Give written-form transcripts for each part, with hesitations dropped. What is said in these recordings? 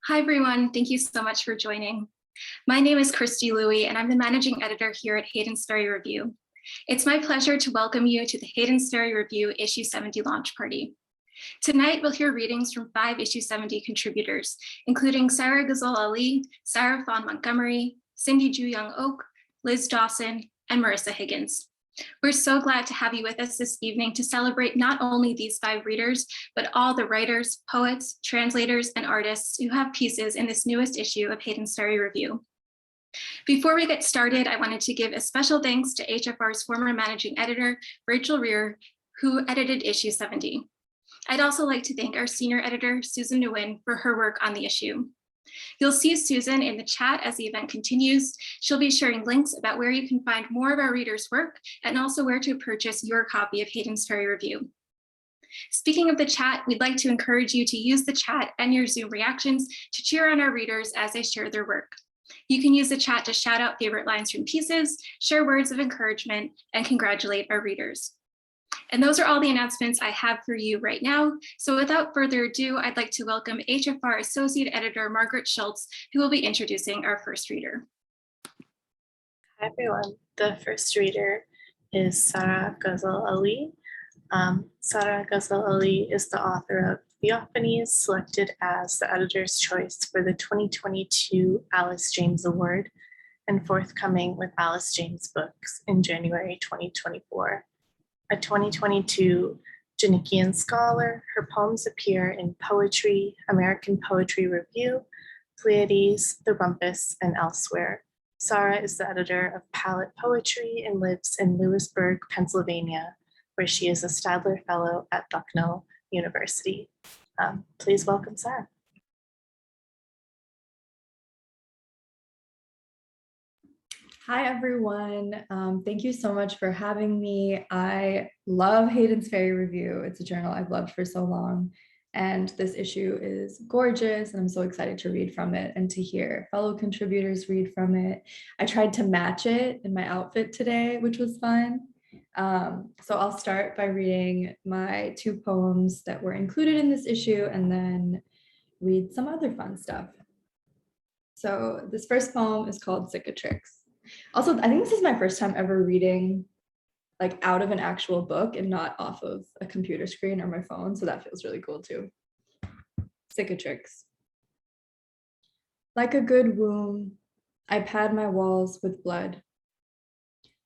Hi, everyone. Thank you so much for joining. My name is Christy Louie, and I'm the managing editor here at Hayden's Ferry Review. It's my pleasure to welcome you to the Hayden's Ferry Review Issue 70 launch party. Tonight, we'll hear readings from 5 Issue 70 contributors, including Sarah Ghazal Ali, Sarah Fawn Montgomery, Cindy Juyoung Ok, Lizz Dawson, and Marissa Higgins. We're so glad to have you with us this evening to celebrate not only these 5 readers, but all the writers, poets, translators, and artists who have pieces in this newest issue of Hayden's Ferry Review. Before we get started, I wanted to give a special thanks to HFR's former managing editor, Rachel Rear, who edited issue 70. I'd also like to thank our senior editor, Susan Nguyen, for her work on the issue. You'll see Susan in the chat as the event continues. She'll be sharing links about where you can find more of our readers' work and also where to purchase your copy of Hayden's Ferry Review. Speaking of the chat, we'd like to encourage you to use the chat and your Zoom reactions to cheer on our readers as they share their work. You can use the chat to shout out favorite lines from pieces, share words of encouragement, and congratulate our readers. And those are all the announcements I have for you right now. So without further ado, I'd like to welcome HFR Associate Editor Margaret Schultz, who will be introducing our first reader. Hi, everyone. The first reader is Sarah Ghazal Ali. Sarah Ghazal Ali is the author of Theophanies, selected as the editor's choice for the 2022 Alice James Award and forthcoming with Alice James Books in January 2024. A 2022 Janickian scholar, her poems appear in Poetry, American Poetry Review, Pleiades, The Rumpus, and elsewhere. Sarah is the editor of Palette Poetry and lives in Lewisburg, Pennsylvania, where she is a Stadler Fellow at Bucknell University. Please welcome Sarah. Hi, everyone. Thank you so much for having me. I love Hayden's Ferry Review. It's a journal I've loved for so long. And this issue is gorgeous, and I'm so excited to read from it and to hear fellow contributors read from it. I tried to match it in my outfit today, which was fun. So I'll start by reading my 2 poems that were included in this issue and then read some other fun stuff. So this first poem is called Cicatrix. Also, I think this is my first time ever reading like out of an actual book and not off of a computer screen or my phone, so that feels really cool too. Cicatrix. Like a good womb, I pad my walls with blood.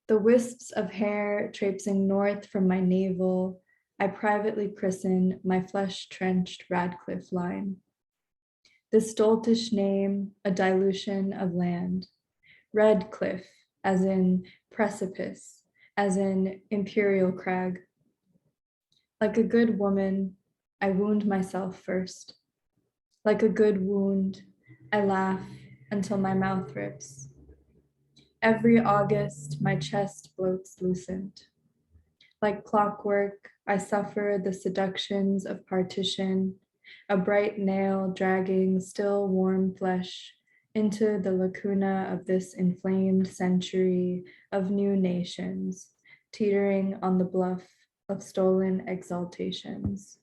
The wisps of hair traipsing north from my navel, I privately christen my flesh-trenched Radcliffe line. This doltish name, a dilution of land. Redcliffe, as in precipice, as in imperial crag. Like a good woman, I wound myself first. Like a good wound, I laugh until my mouth rips. Every August, my chest bloats loosened. Like clockwork, I suffer the seductions of partition, a bright nail dragging still warm flesh into the lacuna of this inflamed century of new nations, teetering on the bluff of stolen exaltations.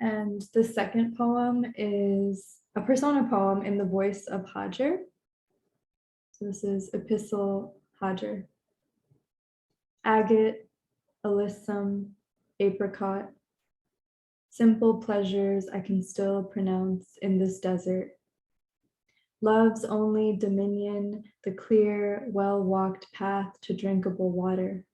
And the second poem is a persona poem in the voice of Hajar. So this is Epistle Hajar. Agate, alyssum, apricot, simple pleasures I can still pronounce in this desert. Love's only dominion, the clear, well-walked path to drinkable water.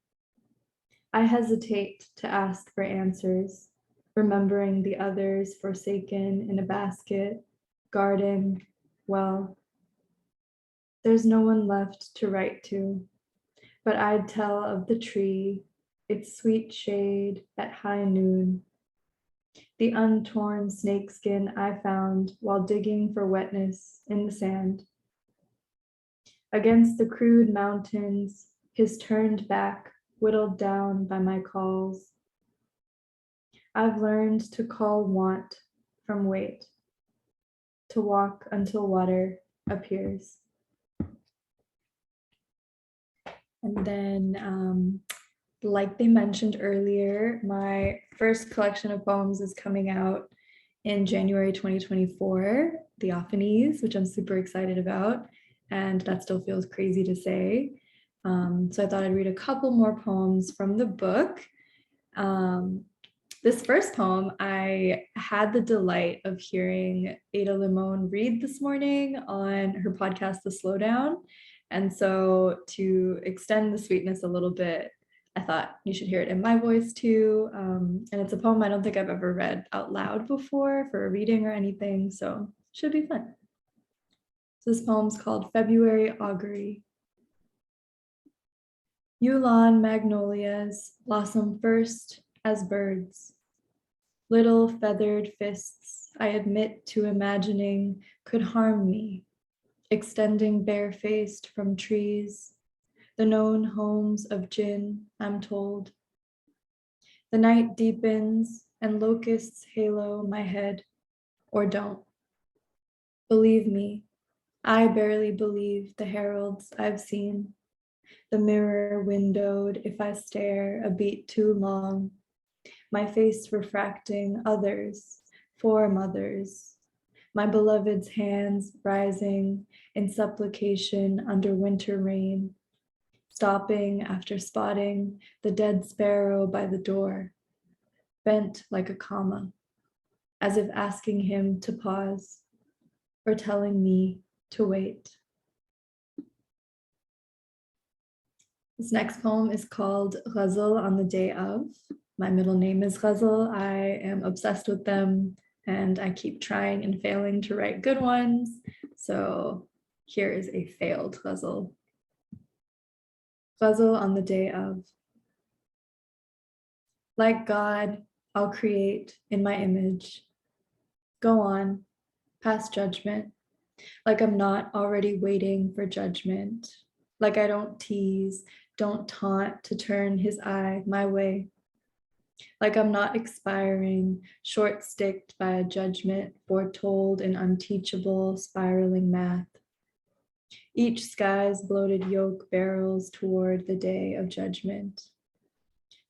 I hesitate to ask for answers, remembering the others forsaken in a basket, garden, well. There's no one left to write to, but I'd tell of the tree, its sweet shade at high noon. The untorn snakeskin I found while digging for wetness in the sand. Against the crude mountains, his turned back, whittled down by my calls. I've learned to call want from wait, to walk until water appears. And then, like they mentioned earlier, my first collection of poems is coming out in January 2024, Theophanies, which I'm super excited about. And that still feels crazy to say. So I thought I'd read a couple more poems from the book. This first poem, I had the delight of hearing Ada Limon read this morning on her podcast, The Slowdown. And so to extend the sweetness a little bit, I thought you should hear it in my voice too. And it's a poem I don't think I've ever read out loud before for a reading or anything, so should be fun. So this poem's called February Augury. Yulon magnolias blossom first as birds. Little feathered fists I admit to imagining could harm me, extending barefaced from trees, the known homes of Jinn, I'm told. The night deepens and locusts halo my head, or don't. Believe me, I barely believe the heralds I've seen. The mirror windowed if I stare a beat too long, my face refracting others, foremothers, my beloved's hands rising in supplication under winter rain, stopping after spotting the dead sparrow by the door, bent like a comma, as if asking him to pause or telling me to wait. This next poem is called Ghazal on the Day of. My middle name is Ghazal. I am obsessed with them and I keep trying and failing to write good ones. So here is a failed Ghazal. Ghazal on the Day of. Like God, I'll create in my image. Go on, past judgment, like I'm not already waiting for judgment, like I don't tease, don't taunt to turn his eye my way, like I'm not expiring, short-sticked by a judgment foretold in unteachable spiraling math. Each sky's bloated yoke barrels toward the day of judgment.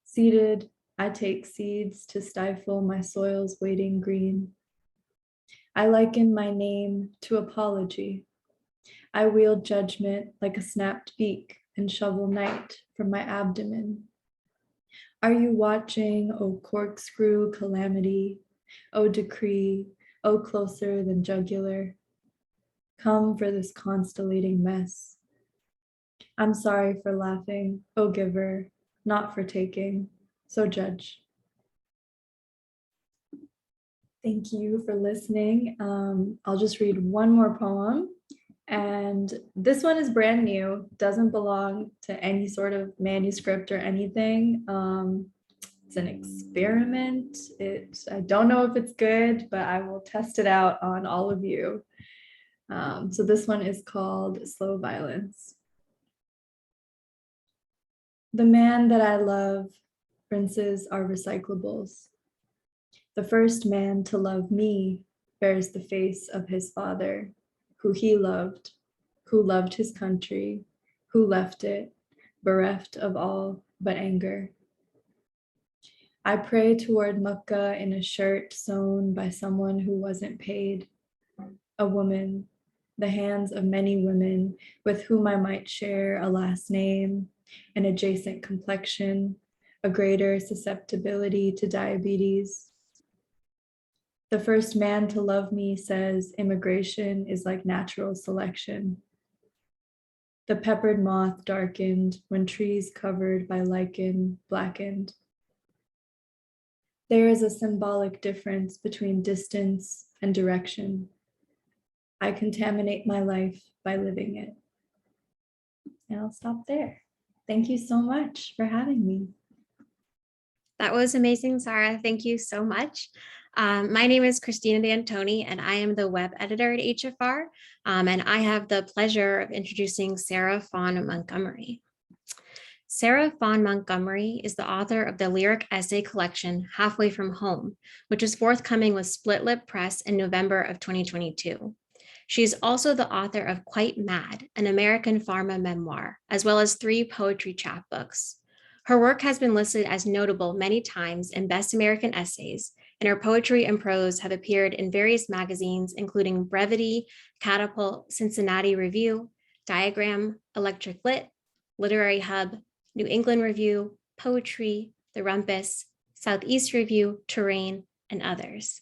Seated, I take seeds to stifle my soil's waiting green. I liken my name to apology. I wield judgment like a snapped beak and shovel night from my abdomen. Are you watching, O corkscrew calamity, O decree, O closer than jugular? Come for this constellating mess. I'm sorry for laughing, O giver, not for taking, so judge. Thank you for listening. I'll just read one more poem. And this one is brand new, doesn't belong to any sort of manuscript or anything. It's an experiment. I don't know if it's good, but I will test it out on all of you. So this one is called Slow Violence. The man that I love, princes are recyclables. The first man to love me bears the face of his father, who he loved, who loved his country, who left it, bereft of all but anger. I pray toward Makkah in a shirt sewn by someone who wasn't paid, a woman, the hands of many women with whom I might share a last name, an adjacent complexion, a greater susceptibility to diabetes. The first man to love me says immigration is like natural selection. The peppered moth darkened when trees covered by lichen blackened. There is a symbolic difference between distance and direction. I contaminate my life by living it. And I'll stop there. Thank you so much for having me. That was amazing, Sarah. Thank you so much. My name is Christina D'Antoni, and I am the web editor at HFR. And I have the pleasure of introducing Sarah Fawn Montgomery. Sarah Fawn Montgomery is the author of the lyric essay collection Halfway from Home, which is forthcoming with Split Lip Press in November of 2022. She is also the author of Quite Mad, an American pharma memoir, as well as 3 poetry chapbooks. Her work has been listed as notable many times in Best American Essays and her poetry and prose have appeared in various magazines, including Brevity, Catapult, Cincinnati Review, Diagram, Electric Lit, Literary Hub, New England Review, Poetry, The Rumpus, Southeast Review, Terrain, and others.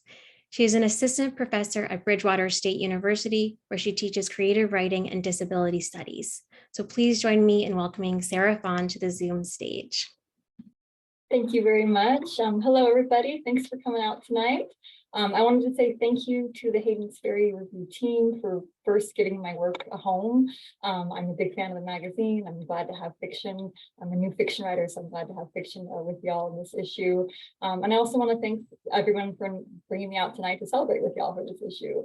She is an assistant professor at Bridgewater State University, where she teaches creative writing and disability studies. So please join me in welcoming Sarah Fawn to the Zoom stage. Thank you very much. Hello, everybody. Thanks for coming out tonight. I wanted to say thank you to the Hayden Ferry review team for first getting my work a home. I'm a big fan of the magazine. I'm glad to have fiction. I'm a new fiction writer, so I'm glad to have fiction with y'all in this issue. And I also want to thank everyone for bringing me out tonight to celebrate with y'all for this issue.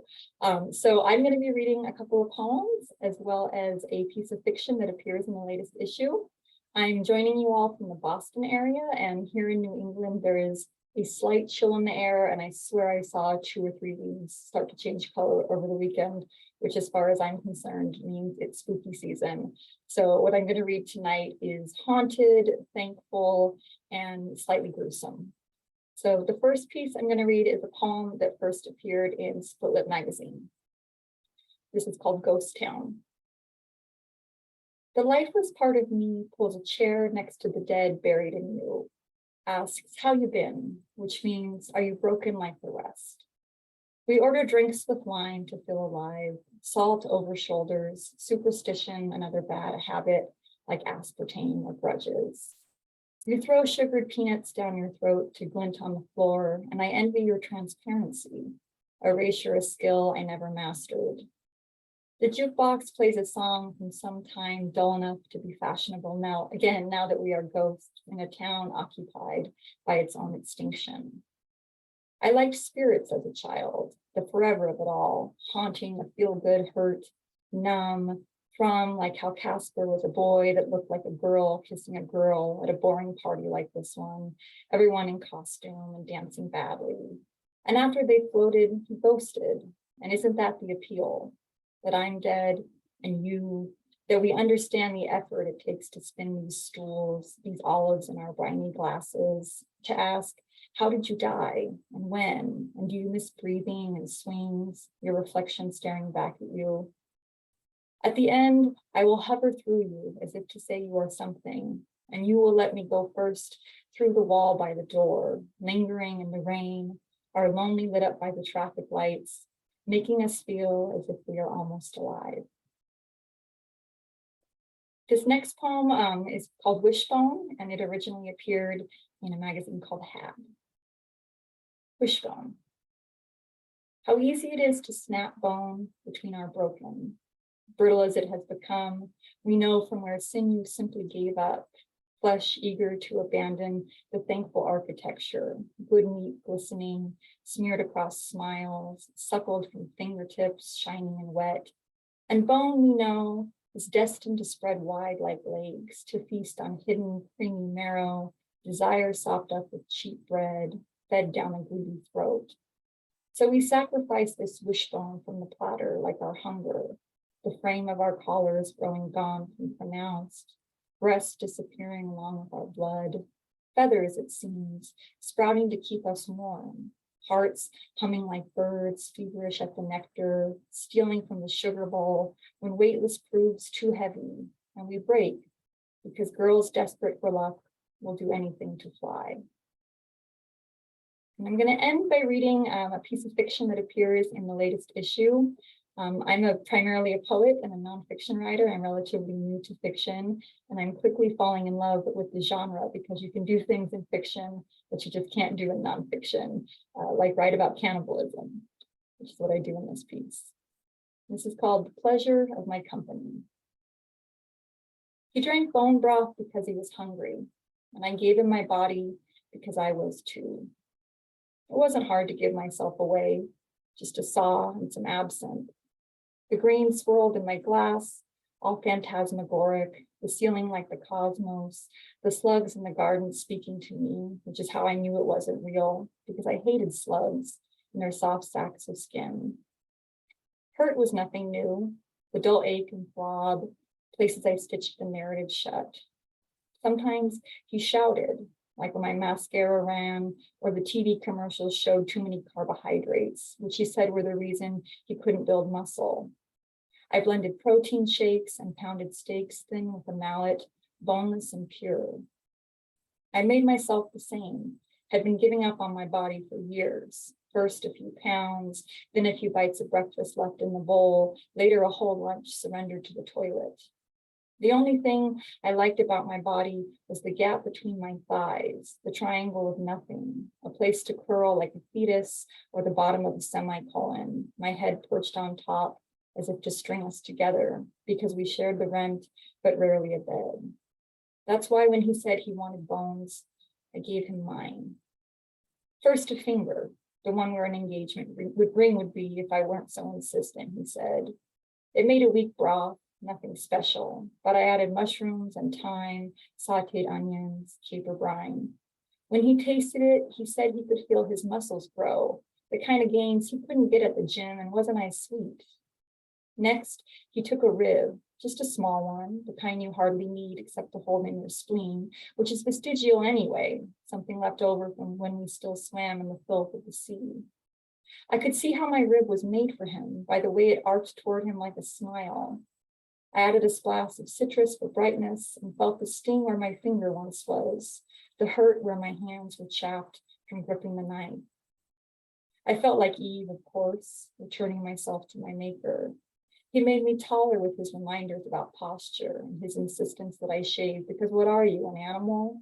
So I'm going to be reading a couple of poems as well as a piece of fiction that appears in the latest issue. I'm joining you all from the Boston area, and here in New England, there is a slight chill in the air, and I swear I saw 2 or 3 leaves start to change color over the weekend, which as far as I'm concerned means it's spooky season. So what I'm going to read tonight is haunted, thankful, and slightly gruesome. So the first piece I'm going to read is a poem that first appeared in Split Lip magazine. This is called Ghost Town. The lifeless part of me pulls a chair next to the dead buried in you, asks how you been, which means are you broken like the rest? We order drinks with wine to feel alive, salt over shoulders, superstition, another bad habit like aspartame or grudges. You throw sugared peanuts down your throat to glint on the floor, and I envy your transparency, erasure a skill I never mastered. The jukebox plays a song from some time dull enough to be fashionable now that we are ghosts in a town occupied by its own extinction. I liked spirits as a child, the forever of it all, haunting a feel-good hurt, numb, from like how Casper was a boy that looked like a girl kissing a girl at a boring party like this one, everyone in costume and dancing badly. And after they floated, he ghosted. And isn't that the appeal? That I'm dead and you, that we understand the effort it takes to spin these stools, these olives in our briny glasses, to ask, how did you die and when? And do you miss breathing and swings, your reflection staring back at you? At the end, I will hover through you as if to say you are something, and you will let me go first through the wall by the door, lingering in the rain, our lonely lit up by the traffic lights, making us feel as if we are almost alive. This next poem is called Wishbone, and it originally appeared in a magazine called Hab. Wishbone. How easy it is to snap bone between our broken. Brittle as it has become, we know from where sinew simply gave up, flesh eager to abandon the thankful architecture, good meat glistening, smeared across smiles, suckled from fingertips, shining and wet. And bone, we know, is destined to spread wide like legs, to feast on hidden creamy marrow, desire sopped up with cheap bread, fed down a greedy throat. So we sacrifice this wishbone from the platter like our hunger, the frame of our collars growing gaunt and pronounced, breasts disappearing along with our blood, feathers, it seems, sprouting to keep us warm, hearts humming like birds, feverish at the nectar, stealing from the sugar bowl when weightless proves too heavy, and we break because girls desperate for luck will do anything to fly. And I'm going to end by reading a piece of fiction that appears in the latest issue. I'm primarily a poet and a nonfiction writer. I'm relatively new to fiction, and I'm quickly falling in love with the genre because you can do things in fiction that you just can't do in nonfiction, like write about cannibalism, which is what I do in this piece. This is called The Pleasure of My Company. He drank bone broth because he was hungry, and I gave him my body because I was too. It wasn't hard to give myself away, just a saw and some absinthe. The green swirled in my glass, all phantasmagoric, the ceiling like the cosmos, the slugs in the garden speaking to me, which is how I knew it wasn't real, because I hated slugs and their soft sacks of skin. Hurt was nothing new, the dull ache and throb, places I stitched the narrative shut. Sometimes he shouted, like when my mascara ran or the TV commercials showed too many carbohydrates, which he said were the reason he couldn't build muscle. I blended protein shakes and pounded steaks thin with a mallet, boneless and pure. I made myself the same, had been giving up on my body for years. First a few pounds, then a few bites of breakfast left in the bowl, later a whole lunch surrendered to the toilet. The only thing I liked about my body was the gap between my thighs, the triangle of nothing, a place to curl like a fetus or the bottom of a semicolon, my head perched on top as if to string us together because we shared the rent, but rarely a bed. That's why when he said he wanted bones, I gave him mine. First a finger, the one where an engagement ring would be if I weren't so insistent, he said. It made a weak broth, nothing special, but I added mushrooms and thyme, sauteed onions, caper brine. When he tasted it, he said he could feel his muscles grow, the kind of gains he couldn't get at the gym, and wasn't I sweet? Next, he took a rib, just a small one, the kind you hardly need except to hold in your spleen, which is vestigial anyway, something left over from when we still swam in the filth of the sea. I could see how my rib was made for him by the way it arched toward him like a smile. I added a splash of citrus for brightness and felt the sting where my finger once was, the hurt where my hands were chapped from gripping the knife. I felt like Eve, of course, returning myself to my maker. He made me taller with his reminders about posture and his insistence that I shave, because what are you, an animal?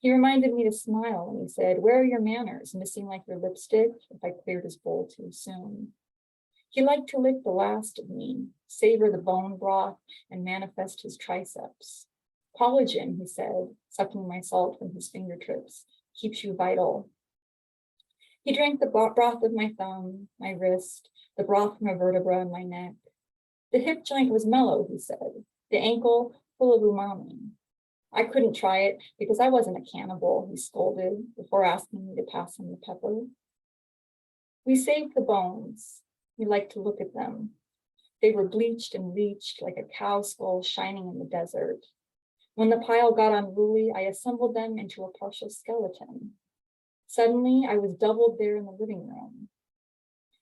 He reminded me to smile when he said, "Where are your manners, missing like your lipstick?" if I cleared his bowl too soon. He liked to lick the last of me, savor the bone broth, and manifest his triceps. Collagen, he said, sucking my salt from his fingertips, keeps you vital. He drank the broth of my thumb, my wrist, the broth from a vertebra in my neck. The hip joint was mellow, he said, the ankle full of umami. I couldn't try it because I wasn't a cannibal, he scolded before asking me to pass him the pepper. We saved the bones. We liked to look at them. They were bleached and leached like a cow skull shining in the desert. When the pile got unruly, I assembled them into a partial skeleton. Suddenly, I was doubled there in the living room.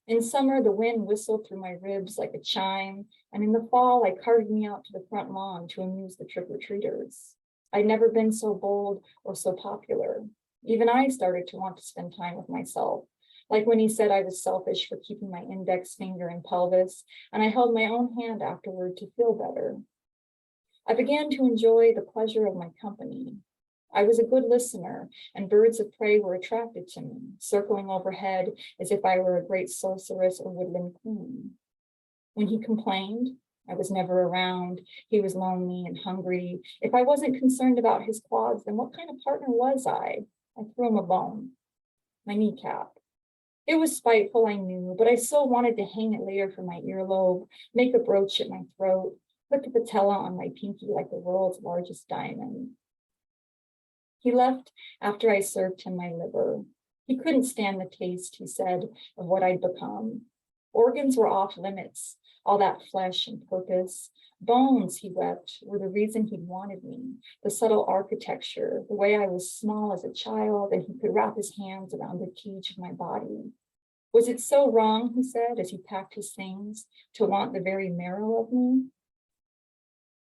In summer, the wind whistled through my ribs like a chime, and in the fall, I carried me out to the front lawn to amuse the trick-or-treaters. I'd never been so bold or so popular. Even I started to want to spend time with myself, like when he said I was selfish for keeping my index finger in pelvis, and I held my own hand afterward to feel better. I began to enjoy the pleasure of my company. I was a good listener, and birds of prey were attracted to me, circling overhead as if I were a great sorceress or woodland queen. When he complained, I was never around, he was lonely and hungry. If I wasn't concerned about his quads, then what kind of partner was I? I threw him a bone, my kneecap. It was spiteful, I knew, but I so wanted to hang it later from my earlobe, make a brooch at my throat, put the patella on my pinky like the world's largest diamond. He left after I served him my liver. He couldn't stand the taste, he said, of what I'd become. Organs were off limits, all that flesh and purpose. Bones, he wept, were the reason he'd wanted me, the subtle architecture, the way I was small as a child and he could wrap his hands around the cage of my body. Was it so wrong, he said, as he packed his things, to want the very marrow of me?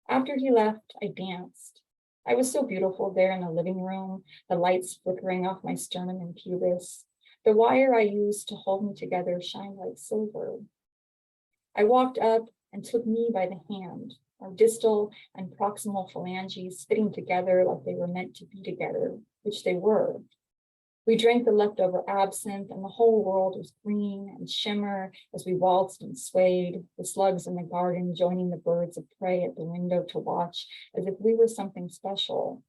After he left, I danced. I was so beautiful there in the living room, the lights flickering off my sternum and pubis. The wire I used to hold me together shined like silver. I walked up and took me by the hand, our distal and proximal phalanges fitting together like they were meant to be together, which they were. We drank the leftover absinthe, and the whole world was green and shimmer as we waltzed and swayed, the slugs in the garden joining the birds of prey at the window to watch as if we were something special.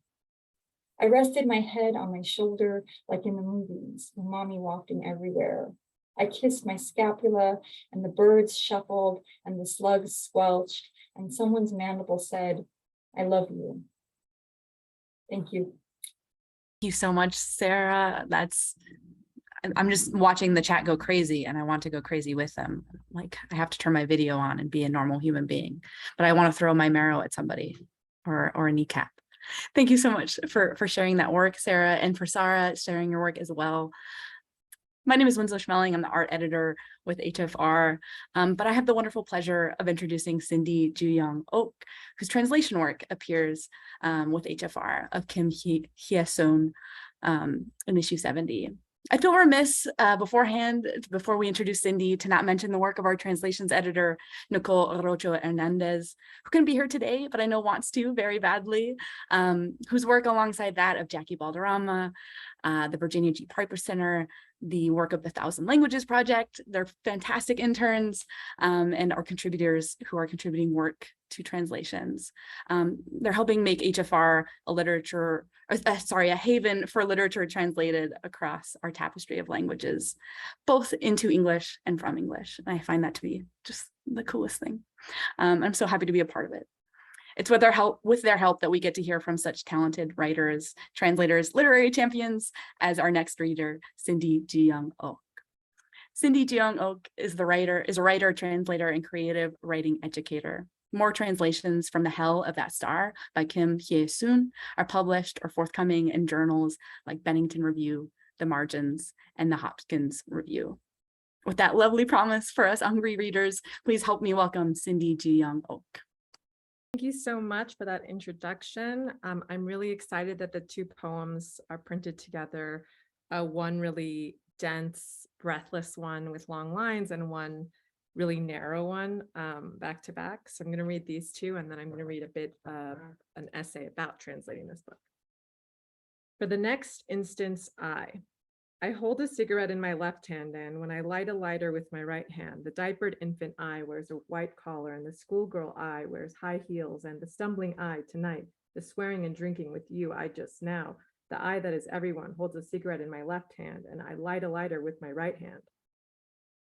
I rested my head on my shoulder like in the movies, umami wafting everywhere. I kissed my scapula, and the birds shuffled, and the slugs squelched, and someone's mandible said, "I love you." Thank you. Thank you so much, Sarah. I'm just watching the chat go crazy, and I want to go crazy with them. Like, I have to turn my video on and be a normal human being, but I want to throw my marrow at somebody or a kneecap. Thank you so much for sharing that work, Sarah, and for Sarah sharing your work as well. My name is Winslow Schmeling. I'm the art editor with HFR, but I have the wonderful pleasure of introducing Cindy Juyoung Ok, whose translation work appears with HFR of Kim Hye-sun in issue 70. I feel remiss beforehand, before we introduce Cindy, to not mention the work of our translations editor, Nicole Rocho Hernandez, who couldn't be here today, but I know wants to very badly, whose work alongside that of Jackie Balderrama, the Virginia G. Piper Center, the work of the Thousand Languages Project. They're fantastic interns and our contributors who are contributing work to translations. They're helping make HFR a haven for literature translated across our tapestry of languages, both into English and from English. And I find that to be just the coolest thing. I'm so happy to be a part of it. It's with their help that we get to hear from such talented writers, translators, literary champions as our next reader, Cindy Juyoung Ok. Cindy Juyoung Ok is a writer, translator, and creative writing educator. More translations from The Hell of That Star by Kim Hye-sun are published or forthcoming in journals like Bennington Review, The Margins, and the Hopkins Review. With that lovely promise for us hungry readers, please help me welcome Cindy Juyoung Ok. Thank you so much for that introduction. I'm really excited that the two poems are printed together, one really dense, breathless one with long lines and one really narrow one back to back. So I'm going to read these two, and then I'm going to read a bit of an essay about translating this book. For the next instance, I hold a cigarette in my left hand, and when I light a lighter with my right hand, the diapered infant eye wears a white collar, and the schoolgirl eye wears high heels, and the stumbling eye tonight, the swearing and drinking with you eye just now, the eye that is everyone, holds a cigarette in my left hand, and I light a lighter with my right hand.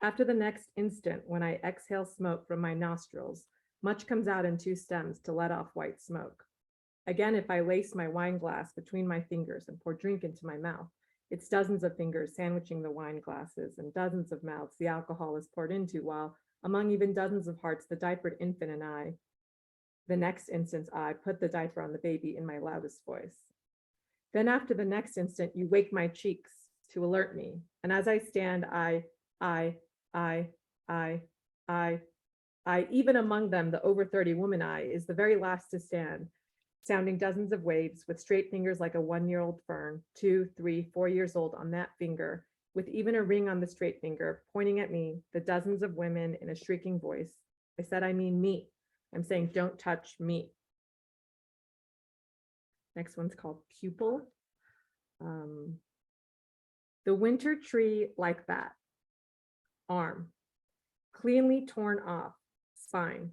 After the next instant, when I exhale smoke from my nostrils, much comes out in two stems to let off white smoke. Again, if I lace my wine glass between my fingers and pour drink into my mouth, it's dozens of fingers sandwiching the wine glasses and dozens of mouths the alcohol is poured into, while among even dozens of hearts, the diapered infant and I, the next instant, I put the diaper on the baby in my loudest voice. Then after the next instant, you wake my cheeks to alert me. And as I stand, I, even among them, the over 30 woman I is the very last to stand, sounding dozens of waves with straight fingers like a 1-year-old fern, 2, 3, 4 years old on that finger, with even a ring on the straight finger, pointing at me, the dozens of women in a shrieking voice. I said, I mean me. I'm saying, don't touch me. Next one's called Pupil. The winter tree like that. Arm. Cleanly torn off. Spine.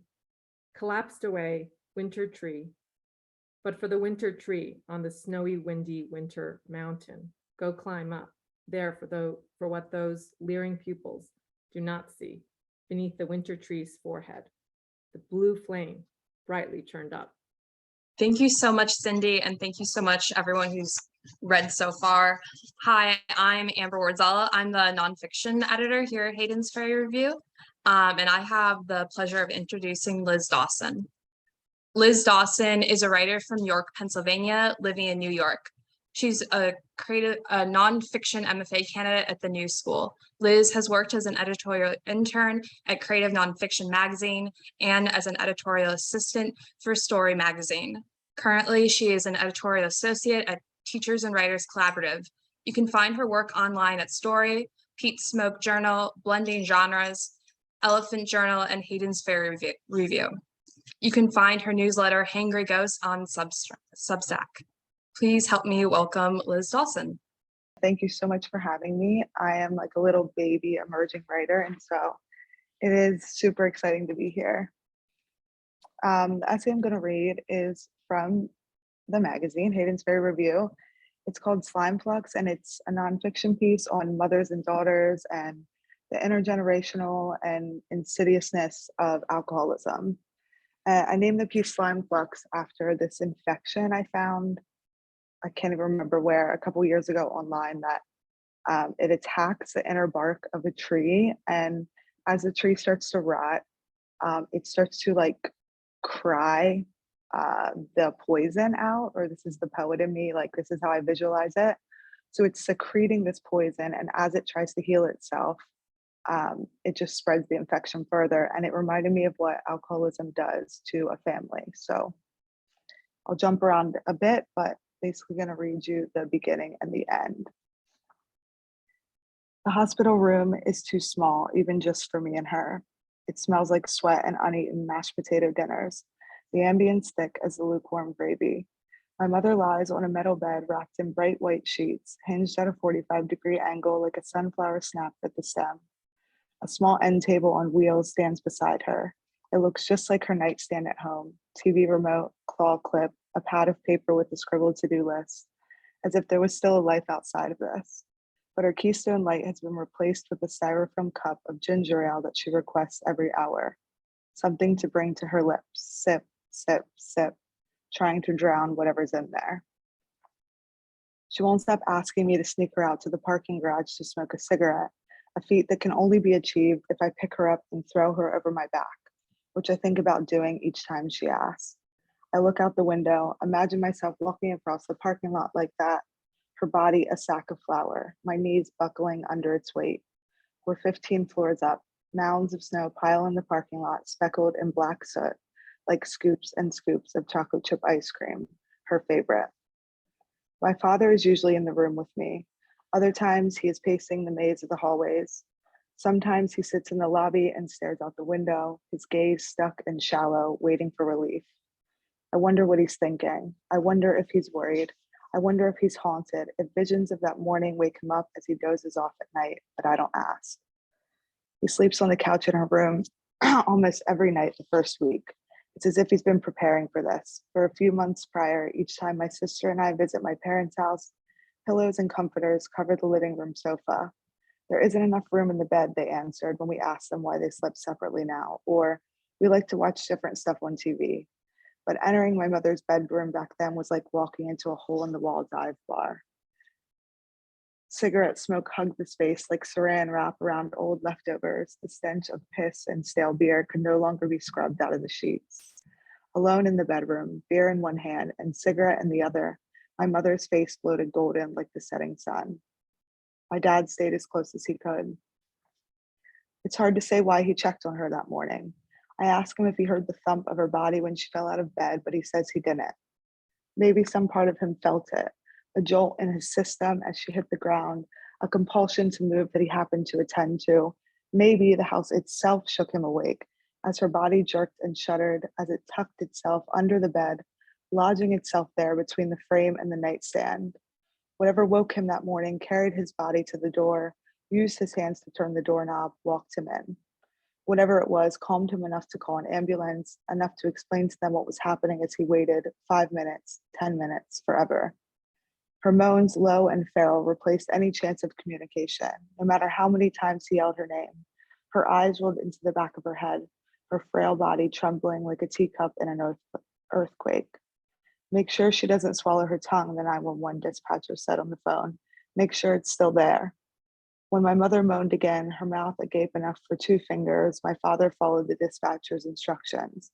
Collapsed away, winter tree. But for the winter tree on the snowy, windy winter mountain, go climb up there for what those leering pupils do not see beneath the winter tree's forehead, the blue flame brightly turned up. Thank you so much, Cindy, and thank you so much, everyone who's read so far. Hi, I'm Amber Wardzala. I'm the nonfiction editor here at Hayden's Ferry Review, and I have the pleasure of introducing Lizz Dawson. Lizz Dawson is a writer from York, Pennsylvania, living in New York. She's a nonfiction MFA candidate at the New School. Lizz has worked as an editorial intern at Creative Nonfiction Magazine and as an editorial assistant for Story Magazine. Currently, she is an editorial associate at Teachers and Writers Collaborative. You can find her work online at Story, Pete's Smoke Journal, Blending Genres, Elephant Journal, and Hayden's Ferry Review. You can find her newsletter, Hangry Ghost, on Substack. Please help me welcome Lizz Dawson. Thank you so much for having me. I am like a little baby emerging writer, and so it is super exciting to be here. The essay I'm going to read is from the magazine, Hayden's Ferry Review. It's called Slime Flux, and it's a nonfiction piece on mothers and daughters and the intergenerational and insidiousness of alcoholism. I named the piece Slime Flux after this infection I found, I can't even remember where, a couple years ago online, that it attacks the inner bark of a tree, and as the tree starts to rot, it starts to like cry the poison out, or this is the poet in me, like this is how I visualize it. So it's secreting this poison, and as it tries to heal itself, it just spreads the infection further. And it reminded me of what alcoholism does to a family. So I'll jump around a bit, but basically going to read you the beginning and the end. The hospital room is too small, even just for me and her. It smells like sweat and uneaten mashed potato dinners. The ambience thick as the lukewarm gravy. My mother lies on a metal bed wrapped in bright white sheets, hinged at a 45-degree angle like a sunflower snapped at the stem. A small end table on wheels stands beside her. It looks just like her nightstand at home. TV remote, claw clip, a pad of paper with a scribbled to-do list, as if there was still a life outside of this. But her Keystone Light has been replaced with a styrofoam cup of ginger ale that she requests every hour. Something to bring to her lips. Sip, sip, sip, trying to drown whatever's in there. She won't stop asking me to sneak her out to the parking garage to smoke a cigarette, a feat that can only be achieved if I pick her up and throw her over my back, which I think about doing each time she asks. I look out the window, imagine myself walking across the parking lot like that, her body a sack of flour, my knees buckling under its weight. We're 15 floors up, mounds of snow pile in the parking lot, speckled in black soot, like scoops and scoops of chocolate chip ice cream, her favorite. My father is usually in the room with me. Other times he is pacing the maze of the hallways. Sometimes he sits in the lobby and stares out the window, his gaze stuck and shallow, waiting for relief. I wonder what he's thinking. I wonder if he's worried. I wonder if he's haunted, if visions of that morning wake him up as he dozes off at night, but I don't ask. He sleeps on the couch in our room almost every night the first week. It's as if he's been preparing for this. For a few months prior, each time my sister and I visit my parents' house, pillows and comforters cover the living room sofa. There isn't enough room in the bed, they answered when we asked them why they slept separately now, or we like to watch different stuff on TV. But entering my mother's bedroom back then was like walking into a hole-in-the-wall dive bar. Cigarette smoke hugged the space like saran wrap around old leftovers. The stench of piss and stale beer could no longer be scrubbed out of the sheets. Alone in the bedroom, beer in one hand and cigarette in the other, my mother's face floated golden like the setting sun. My dad stayed as close as he could. It's hard to say why he checked on her that morning. I asked him if he heard the thump of her body when she fell out of bed, but he says he didn't. Maybe some part of him felt it, a jolt in his system as she hit the ground, a compulsion to move that he happened to attend to. Maybe the house itself shook him awake as her body jerked and shuddered as it tucked itself under the bed, lodging itself there between the frame and the nightstand. Whatever woke him that morning carried his body to the door, used his hands to turn the doorknob, walked him in. Whatever it was calmed him enough to call an ambulance, enough to explain to them what was happening as he waited 5 minutes, 10 minutes, forever. Her moans, low and feral, replaced any chance of communication, no matter how many times he yelled her name. Her eyes rolled into the back of her head, her frail body trembling like a teacup in an earthquake. Make sure she doesn't swallow her tongue, the 911 dispatcher said on the phone. Make sure it's still there. When my mother moaned again, her mouth agape enough for 2 fingers, my father followed the dispatcher's instructions.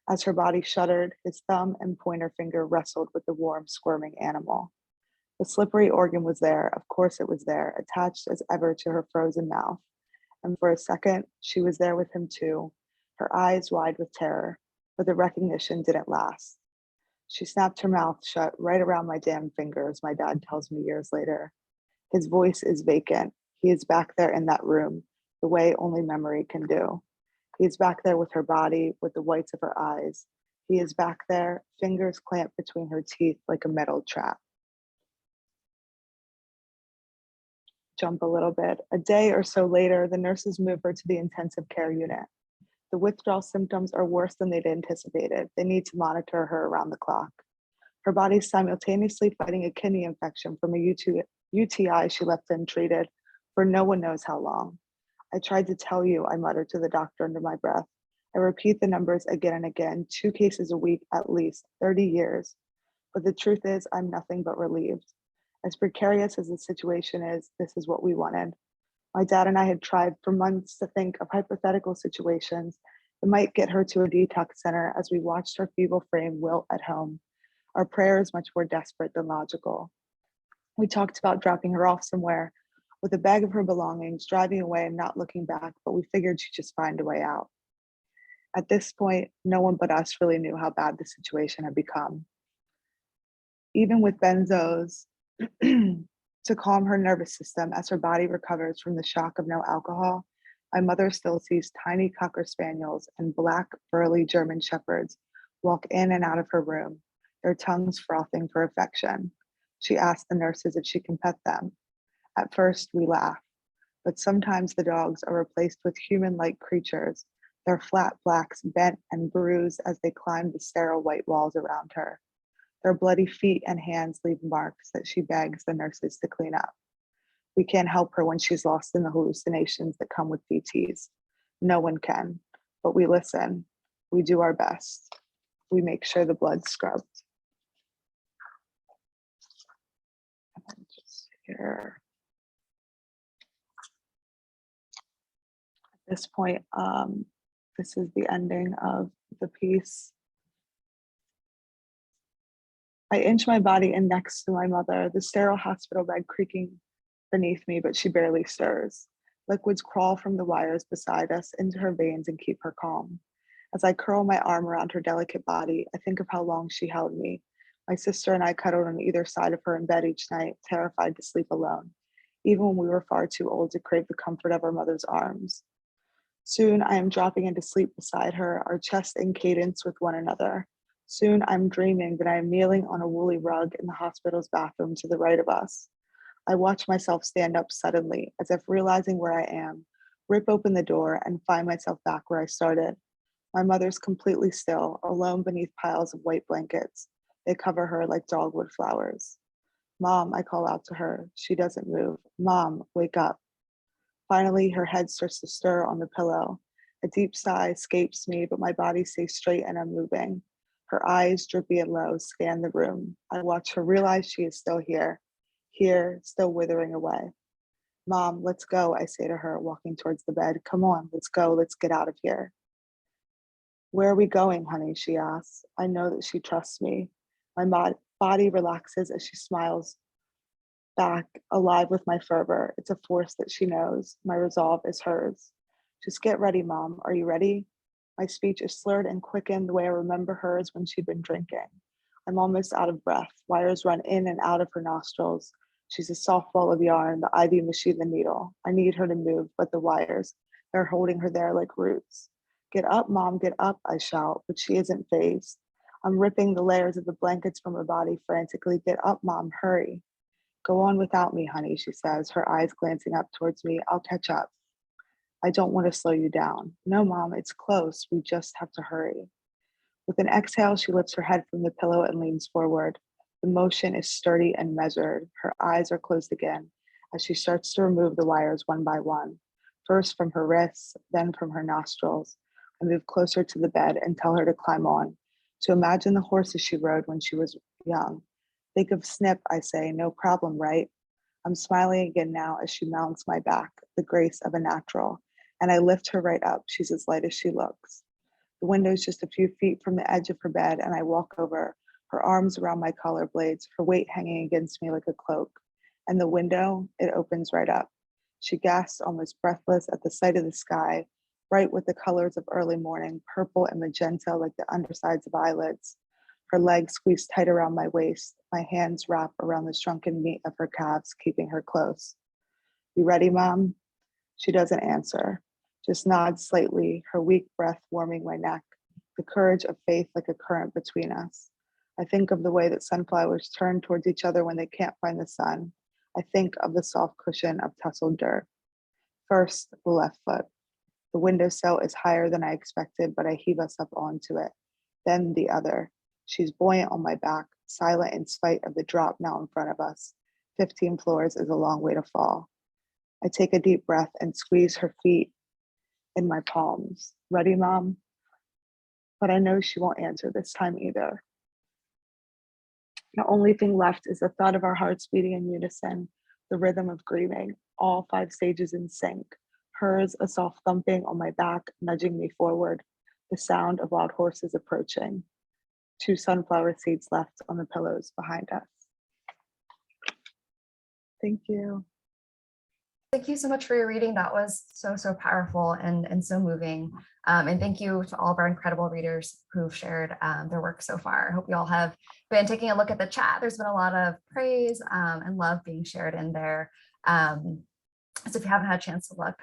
As her body shuddered, his thumb and pointer finger wrestled with the warm, squirming animal. The slippery organ was there, of course it was there, attached as ever to her frozen mouth. And for a second, she was there with him too, her eyes wide with terror, but the recognition didn't last. She snapped her mouth shut right around my damn fingers, my dad tells me years later. His voice is vacant. He is back there in that room, the way only memory can do. He is back there with her body, with the whites of her eyes. He is back there, fingers clamped between her teeth like a metal trap. Jump a little bit. A day or so later, the nurses move her to the intensive care unit. The withdrawal symptoms are worse than they'd anticipated. They need to monitor her around the clock. Her body's simultaneously fighting a kidney infection from a UTI she left untreated for no one knows how long. I tried to tell you, I muttered to the doctor under my breath. I repeat the numbers again and again, 2 cases a week at least, 30 years. But the truth is, I'm nothing but relieved. As precarious as the situation is, this is what we wanted. My dad and I had tried for months to think of hypothetical situations It might get her to a detox center as we watched her feeble frame wilt at home. Our prayer is much more desperate than logical. We talked about dropping her off somewhere with a bag of her belongings, driving away and not looking back, but we figured she'd just find a way out. At this point, no one but us really knew how bad the situation had become. Even with benzos to calm her nervous system as her body recovers from the shock of no alcohol, my mother still sees tiny Cocker Spaniels and black, burly German Shepherds walk in and out of her room, their tongues frothing for affection. She asks the nurses if she can pet them. At first, we laugh, but sometimes the dogs are replaced with human-like creatures, their flat backs bent and bruised as they climb the sterile white walls around her. Their bloody feet and hands leave marks that she begs the nurses to clean up. We can't help her when she's lost in the hallucinations that come with PTs. No one can, but we listen. We do our best. We make sure the blood's scrubbed. And then just here. At this point, this is the ending of the piece. I inch my body in next to my mother, the sterile hospital bed creaking beneath me, but she barely stirs. Liquids crawl from the wires beside us into her veins and keep her calm. As I curl my arm around her delicate body, I think of how long she held me. My sister and I cuddled on either side of her in bed each night, terrified to sleep alone, even when we were far too old to crave the comfort of our mother's arms. Soon I am dropping into sleep beside her, our chests in cadence with one another. Soon I'm dreaming that I am kneeling on a woolly rug in the hospital's bathroom to the right of us. I watch myself stand up suddenly, as if realizing where I am, rip open the door and find myself back where I started. My mother's completely still, alone beneath piles of white blankets. They cover her like dogwood flowers. Mom, I call out to her. She doesn't move. Mom, wake up. Finally, her head starts to stir on the pillow. A deep sigh escapes me, but my body stays straight and unmoving. Her eyes, drippy and low, scan the room. I watch her realize she is still here, still withering away. Mom, let's go, I say to her, walking towards the bed. Come on, let's go, let's get out of here. Where are we going, honey, she asks. I know that she trusts me. My body relaxes as she smiles back, alive with my fervor. It's a force that she knows. My resolve is hers. Just get ready, Mom. Are you ready? My speech is slurred and quickened the way I remember hers when she'd been drinking. I'm almost out of breath. Wires run in and out of her nostrils. She's a soft ball of yarn, the ivy machine the needle. I need her to move, but the wires, they're holding her there like roots. Get up, Mom, get up, I shout, but she isn't fazed. I'm ripping the layers of the blankets from her body frantically. Get up, Mom, hurry. Go on without me, honey, she says, her eyes glancing up towards me. I'll catch up. I don't want to slow you down. No, Mom, it's close. We just have to hurry. With an exhale, she lifts her head from the pillow and leans forward. The motion is sturdy and measured. Her eyes are closed again as she starts to remove the wires one by one, first from her wrists, then from her nostrils. I move closer to the bed and tell her to climb on, to imagine the horses she rode when she was young. Think of Snip, I say, no problem, right? I'm smiling again now as she mounts my back, the grace of a natural, and I lift her right up. She's as light as she looks. The window's just a few feet from the edge of her bed, and I walk over, her arms around my collar blades, her weight hanging against me like a cloak. And the window, it opens right up. She gasps, almost breathless, at the sight of the sky, bright with the colors of early morning, purple and magenta like the undersides of eyelids. Her legs squeeze tight around my waist. My hands wrap around the shrunken meat of her calves, keeping her close. You ready, Mom? She doesn't answer, just nods slightly, her weak breath warming my neck, the courage of faith like a current between us. I think of the way that sunflowers turn towards each other when they can't find the sun. I think of the soft cushion of tussled dirt. First, the left foot. The windowsill is higher than I expected, but I heave us up onto it. Then the other. She's buoyant on my back, silent in spite of the drop now in front of us. 15 floors is a long way to fall. I take a deep breath and squeeze her feet in my palms. Ready, Mom? But I know she won't answer this time either. The only thing left is the thought of our hearts beating in unison, the rhythm of grieving, all 5 stages in sync. Hers, a soft thumping on my back, nudging me forward. the sound of wild horses approaching, 2 sunflower seeds left on the pillows behind us. Thank you. Thank you so much for your reading. That was so powerful and so moving. And thank you to all of our incredible readers who've shared their work so far. I hope you all have been taking a look at the chat. There's been a lot of praise and love being shared in there. So if you haven't had a chance to look,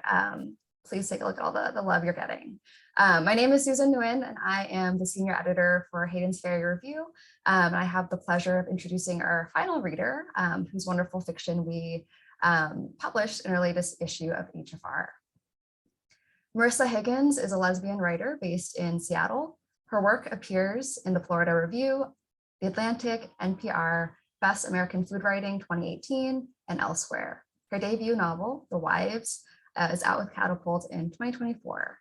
please take a look at all the love you're getting. My name is Susan Nguyen, and I am the senior editor for Hayden's Ferry Review. And I have the pleasure of introducing our final reader, whose wonderful fiction we published in our latest issue of HFR. Marissa Higgins is a lesbian writer based in Seattle. Her work appears in the Florida Review, The Atlantic, NPR, Best American Food Writing 2018, and elsewhere. Her debut novel, The Wives, is out with Catapult in 2024.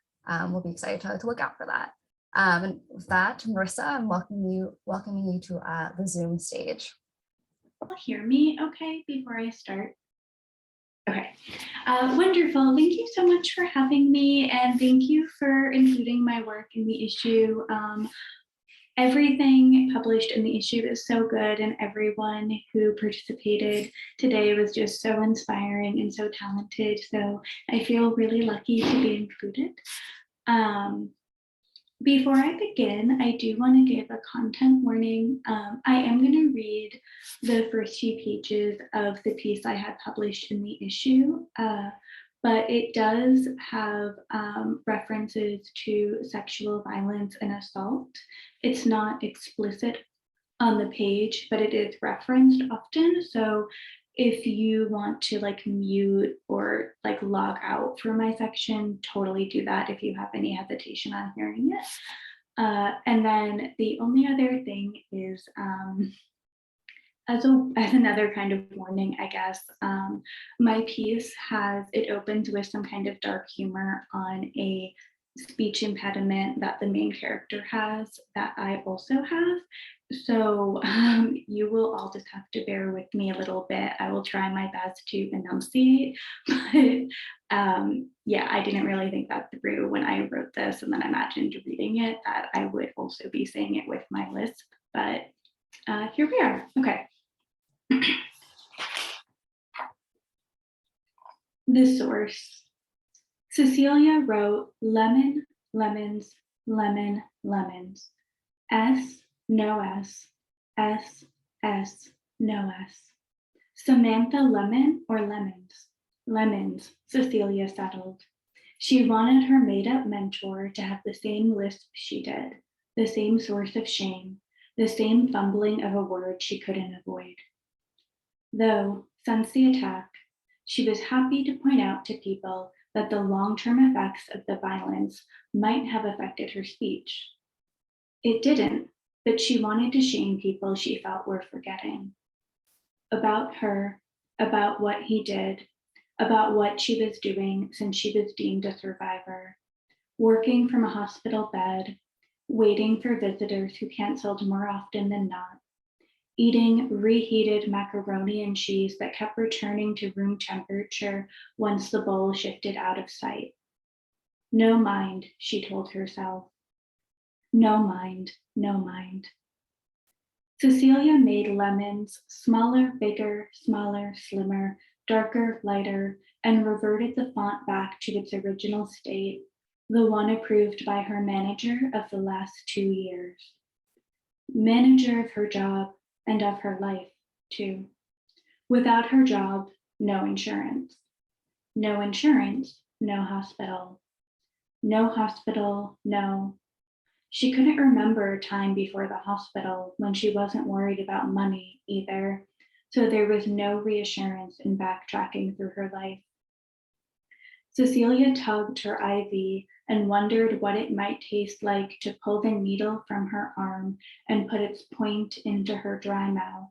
We'll be excited to look out for that. And with that, Marissa, I'm welcoming you to the Zoom stage. Hear me okay before I start? Okay, wonderful. Thank you so much for having me, and thank you for including my work in the issue. Everything published in the issue is so good, and everyone who participated today was just so inspiring and so talented. So I feel really lucky to be included. Before I begin, I do want to give a content warning. I am going to read the first few pages of the piece I had published in the issue, but it does have references to sexual violence and assault. It's not explicit on the page, but it is referenced often. So if you want to mute or log out from my section, totally do that if you have any hesitation on hearing it. And then the only other thing is, as another kind of warning, I guess, my piece opens with some kind of dark humor on a speech impediment that the main character has that I also have. So you will all just have to bear with me a little bit. I will try my best to enunciate, but yeah, I didn't really think that through when I wrote this, and then imagined reading it that I would also be saying it with my lisp, but here we are. Okay. The source. Cecilia wrote lemon, lemons, lemon, lemons. S, no S, S, S, no S. Samantha Lemon or lemons? Lemons, Cecilia settled. She wanted her made-up mentor to have the same lisp she did, the same source of shame, the same fumbling of a word she couldn't avoid. Though, since the attack, she was happy to point out to people that the long-term effects of the violence might have affected her speech. It didn't, but she wanted to shame people she felt were forgetting. About her, about what he did, about what she was doing since she was deemed a survivor, working from a hospital bed, waiting for visitors who canceled more often than not, eating reheated macaroni and cheese that kept returning to room temperature once the bowl shifted out of sight. No mind, she told herself. No mind, no mind. Cecilia made lemons smaller, bigger, smaller, slimmer, darker, lighter, and reverted the font back to its original state, the one approved by her manager of the last 2 years. Manager of her job and of her life, too. Without her job, no insurance. No insurance, no hospital. No hospital, no. She couldn't remember a time before the hospital when she wasn't worried about money either, so there was no reassurance in backtracking through her life. Cecilia tugged her IV and wondered what it might taste like to pull the needle from her arm and put its point into her dry mouth.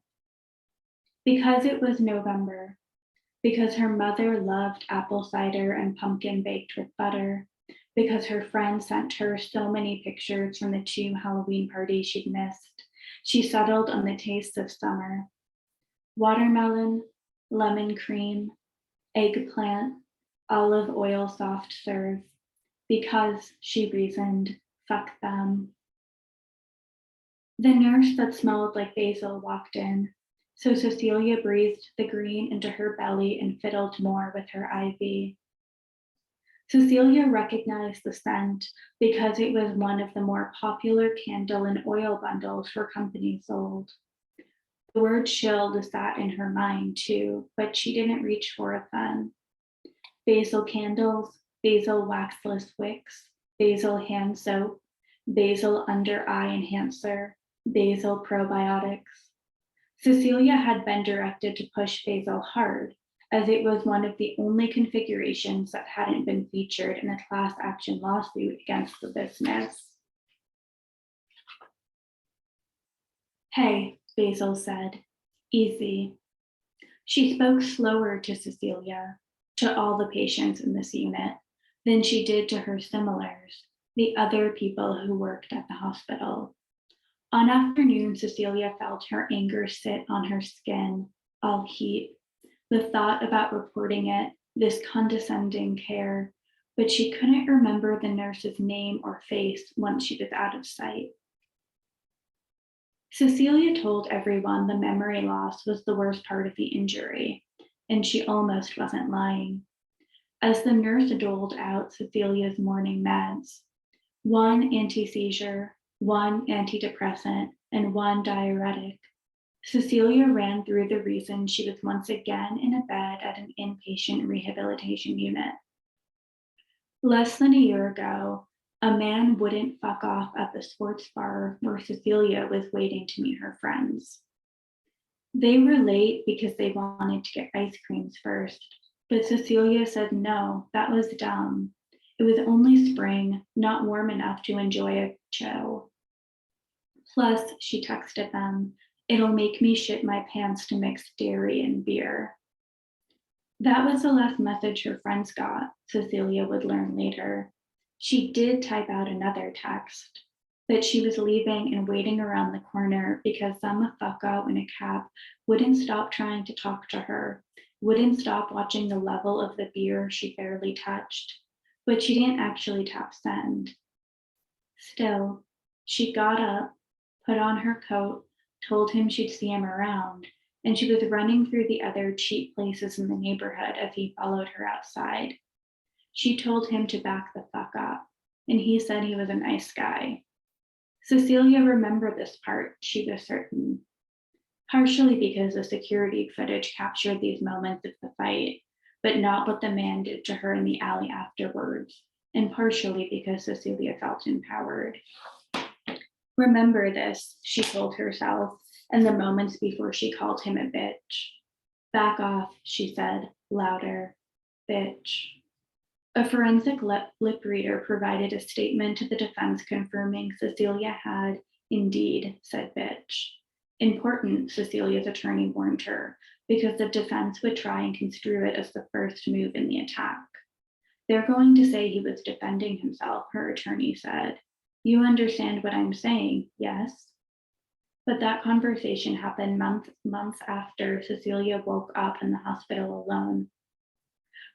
Because it was November, because her mother loved apple cider and pumpkin baked with butter, because her friend sent her so many pictures from the 2 Halloween parties she'd missed, she settled on the taste of summer. Watermelon, lemon cream, eggplant, olive oil soft serve. Because, she reasoned, Fuck them. The nurse that smelled like basil walked in, so Cecilia breathed the green into her belly and fiddled more with her IV. Cecilia recognized the scent because it was one of the more popular candle and oil bundles her company sold. The word chilled sat in her mind too, but she didn't reach for it then. Basil candles, basil waxless wicks, basil hand soap, basil under eye enhancer, basil probiotics. Cecilia had been directed to push basil hard, as it was one of the only configurations that hadn't been featured in a class action lawsuit against the business. Hey, Basil said, easy. She spoke slower to Cecilia, to all the patients in this unit, than she did to her similars, the other people who worked at the hospital. On afternoon, Cecilia felt her anger sit on her skin, all heat. The thought about reporting it, this condescending care, but she couldn't remember the nurse's name or face once she was out of sight. Cecilia told everyone the memory loss was the worst part of the injury, and she almost wasn't lying. As the nurse doled out Cecilia's morning meds, one anti-seizure, one antidepressant, and one diuretic, Cecilia ran through the reason she was once again in a bed at an inpatient rehabilitation unit. Less than a year ago, a man wouldn't fuck off at the sports bar where Cecilia was waiting to meet her friends. They were late because they wanted to get ice creams first, but Cecilia said no, that was dumb. It was only spring, not warm enough to enjoy a chill. Plus, she texted them, it'll make me shit my pants to mix dairy and beer. That was the last message her friends got, Cecilia would learn later. She did type out another text, that she was leaving and waiting around the corner because some fucko in a cab wouldn't stop trying to talk to her, wouldn't stop watching the level of the beer she barely touched, but she didn't actually tap send. Still, she got up, put on her coat, told him she'd see him around, and she was running through the other cheap places in the neighborhood as he followed her outside. She told him to back the fuck up, and he said he was a nice guy. Cecilia remembered this part, she was certain. Partially because the security footage captured these moments of the fight, but not what the man did to her in the alley afterwards, and partially because Cecilia felt empowered. Remember this, she told herself, and the moments before she called him a bitch. Back off, she said, louder, bitch. A forensic lip reader provided a statement to the defense confirming Cecilia had indeed said bitch. Important, Cecilia's attorney warned her, because the defense would try and construe it as the first move in the attack. They're going to say he was defending himself, her attorney said. You understand what I'm saying, yes? But that conversation happened months after Cecilia woke up in the hospital alone.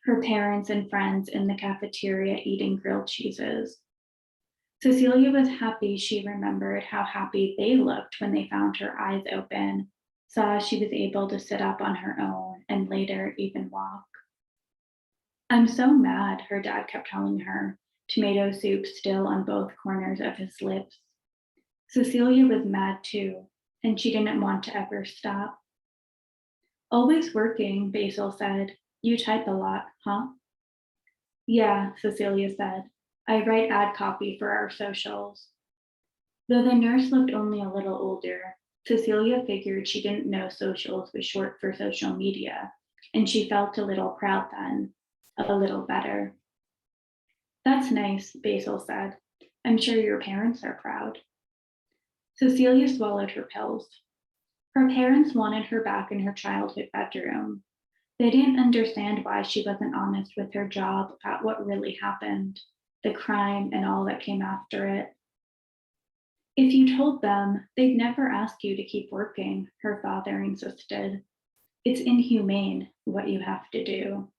Her parents and friends in the cafeteria eating grilled cheeses. Cecilia was happy she remembered how happy they looked when they found her eyes open, saw she was able to sit up on her own, and later even walk. I'm so mad, her dad kept telling her, tomato soup still on both corners of his lips. Cecilia was mad too, and she didn't want to ever stop. Always working, Basil said. You type a lot, huh? Yeah, Cecilia said. I write ad copy for our socials. Though the nurse looked only a little older, Cecilia figured she didn't know socials was short for social media, and she felt a little proud then, a little better. That's nice, Basil said. I'm sure your parents are proud. Cecilia swallowed her pills. Her parents wanted her back in her childhood bedroom. They didn't understand why she wasn't honest with her job about what really happened, the crime and all that came after it. If you told them, they'd never ask you to keep working, her father insisted. It's inhumane what you have to do.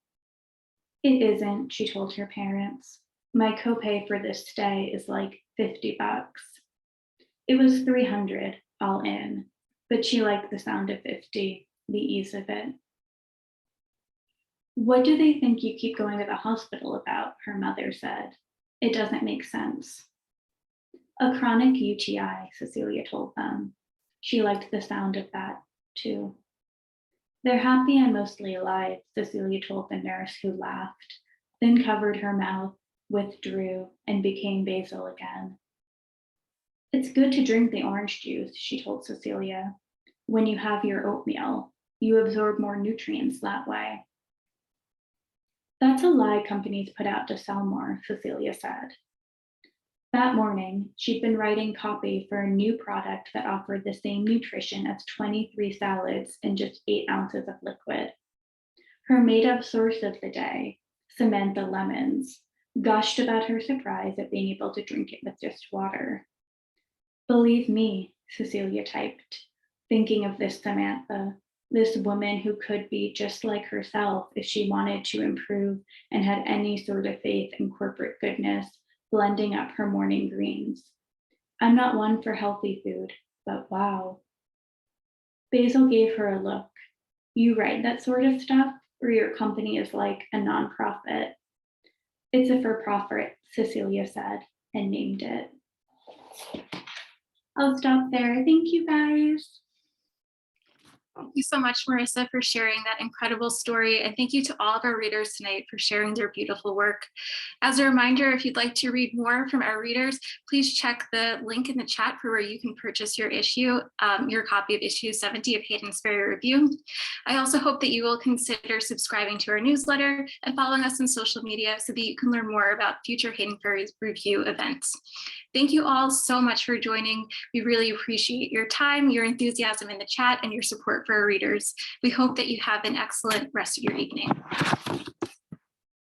It isn't, she told her parents. My copay for this stay is like 50 bucks. It was 300 all in, but she liked the sound of 50, the ease of it. What do they think you keep going to the hospital about? Her mother said. It doesn't make sense. A chronic UTI, Cecilia told them. She liked the sound of that too. They're happy and mostly alive, Cecilia told the nurse, who laughed, then covered her mouth, withdrew, and became Basil again. It's good to drink the orange juice, she told Cecilia. When you have your oatmeal, you absorb more nutrients that way. That's a lie companies put out to sell more, Cecilia said. That morning, she'd been writing copy for a new product that offered the same nutrition as 23 salads in just 8 ounces of liquid. Her made-up source of the day, Samantha Lemons, gushed about her surprise at being able to drink it with just water. Believe me, Cecilia typed, thinking of this Samantha, this woman who could be just like herself if she wanted to improve and had any sort of faith in corporate goodness, blending up her morning greens. I'm not one for healthy food, but wow. Basil gave her a look. You write that sort of stuff, or your company is like a nonprofit? It's a for-profit, Cecilia said, and named it. I'll stop there. Thank you, guys. Thank you so much, Marissa, for sharing that incredible story. And thank you to all of our readers tonight for sharing their beautiful work. As a reminder, if you'd like to read more from our readers, please check the link in the chat for where you can purchase your copy of issue 70 of Hayden's Ferry Review. I also hope that you will consider subscribing to our newsletter and following us on social media so that you can learn more about future Hayden Ferry Review events. Thank you all so much for joining. We really appreciate your time, your enthusiasm in the chat, and your support for our readers. We hope that you have an excellent rest of your evening.